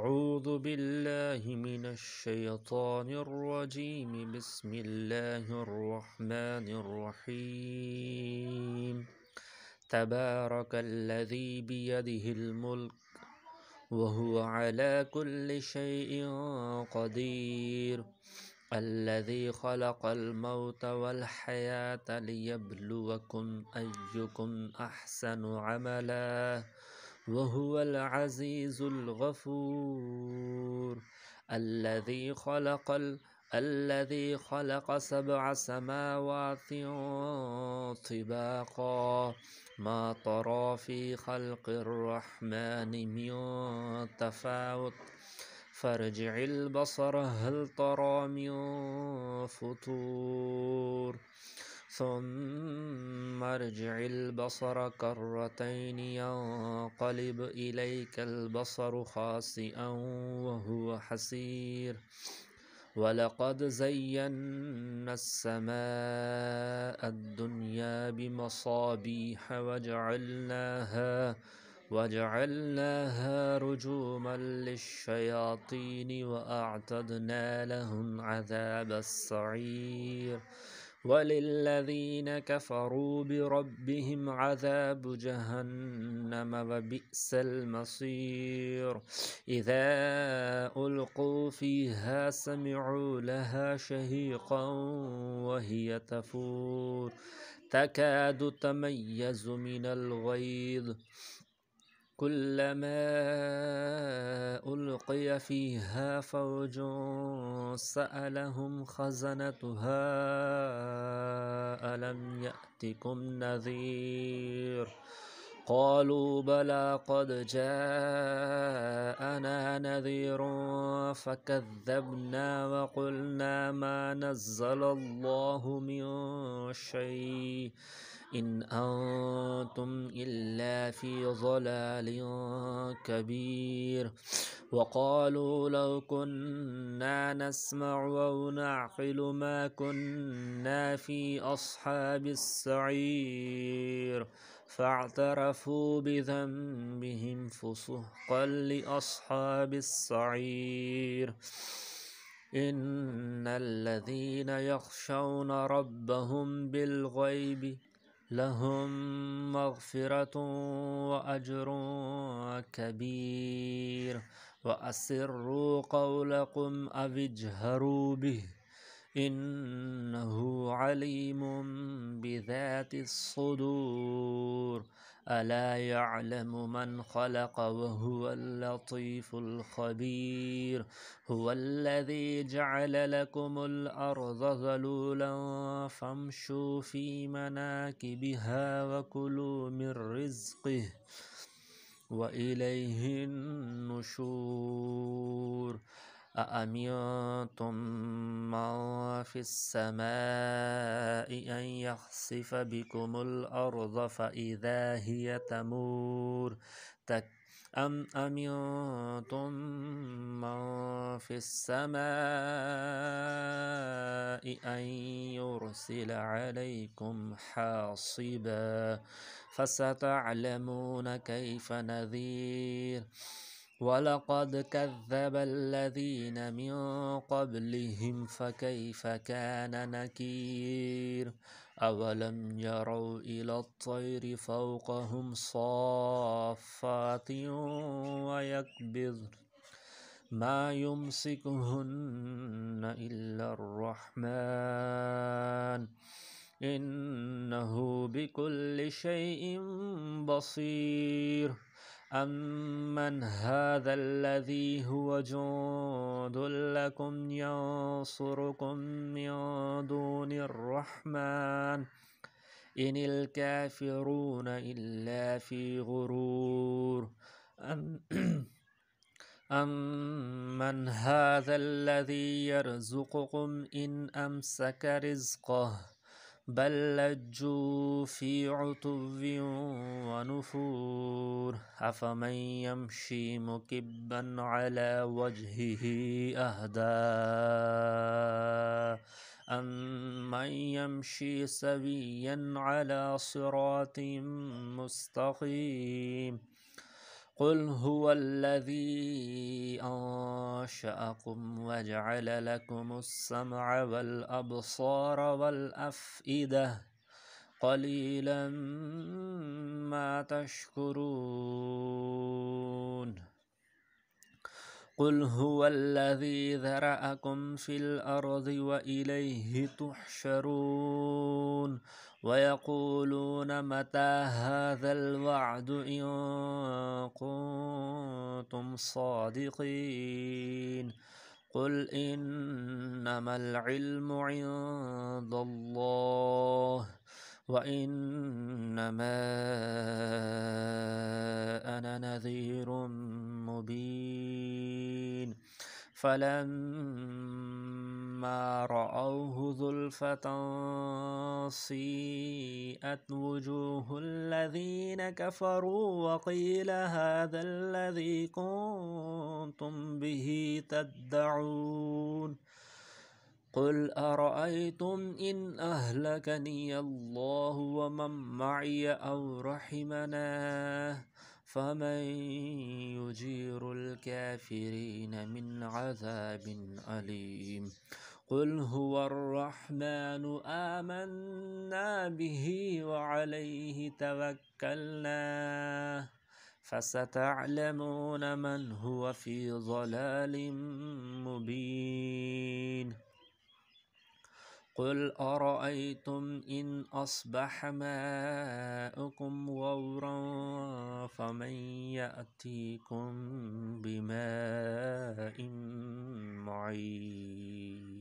أعوذ بالله من الشيطان الرجيم. بسم الله الرحمن الرحيم. تبارك الذي بيده الملك وهو على كل شيء قدير. الذي خلق الموت والحياة ليبلوكم أيكم أحسن عملا وهو العزيز الغفور. الذي خلق 7 سماوات طباقا ما ترى في خلق الرحمن من تفاوت فارجع البصر هل ترى من فطور ثم ارجع البصر كرتين ينقلب إليك البصر خاسئا وهو حسير. ولقد زينا السماء الدنيا بمصابيح وجعلناها رجوما للشياطين وأعتدنا لهم عذاب السعير. وللذين كفروا بربهم عذاب جهنم وبئس المصير. إذا ألقوا فيها سمعوا لها شهيقا وهي تفور تكاد تميز من الغيظ كلما ألقي فيها فوج سألهم خزنتها ألم يأتكم نذير قالوا بلى قد جاءنا نذير فكذبنا وقلنا ما نزل الله من شيء إن أنتم إلا في ضلال كبير. وقالوا لو كنا نسمع أو نعقل ما كنا في أصحاب السعير فاعترفوا بذنبهم فسحقا لأصحاب السعير. إن الذين يخشون ربهم بالغيب لهم مغفرة وأجر كبير. وأسروا قولكم أو اجهروا به إنه عليم بذات الصدور. ألا يعلم من خلق وهو اللطيف الخبير. هو الذي جعل لكم الأرض ذلولا فامشوا في مناكبها وكلوا من رزقه وإليه النشور. أأمنتم من في السماء أن يخسف بكم الأرض فإذا هي تمور أم أمنتم من في السماء أن يرسل عليكم حاصبا فستعلمون كيف نذير. ولقد كذب الذين من قبلهم فكيف كان نكير. أولم يروا إلى الطير فوقهم صافات ويقبضن ما يمسكهن إلا الرحمن إنه بكل شيء بصير. أمن هذا الذي هو جند لكم ينصركم من دون الرحمن إن الكافرون إلا في غرور. أمن هذا الذي يرزقكم إن أمسك رزقه بل لجوا في عتو ونفور. أفمن يمشي مكبا على وجهه أهدى أمن يمشي سويا على صراط مستقيم. قل هو الذي أنشأكم وجعل لكم السمع والأبصار والأفئدة قليلا ما تشكرون قل هو الذي ذرأكم في الأرض وإليه تحشرون ويقولون متى هذا الوعد إن كنتم صادقين قل إنما العلم عند الله وإنما أنا نذير مبين فلما رأوه زلفة سيئت وجوه الذين كفروا وقيل هذا الذي كنتم به تدعون قل أرأيتم إن أهلكني الله ومن معي أو رحمنا فمن يجير الكافرين من عذاب أليم قل هو الرحمن آمنا به وعليه توكلنا فستعلمون من هو في ضلال مبين قل أرأيتم إن أصبح ماؤكم غورا فمن يأتيكم بماء معين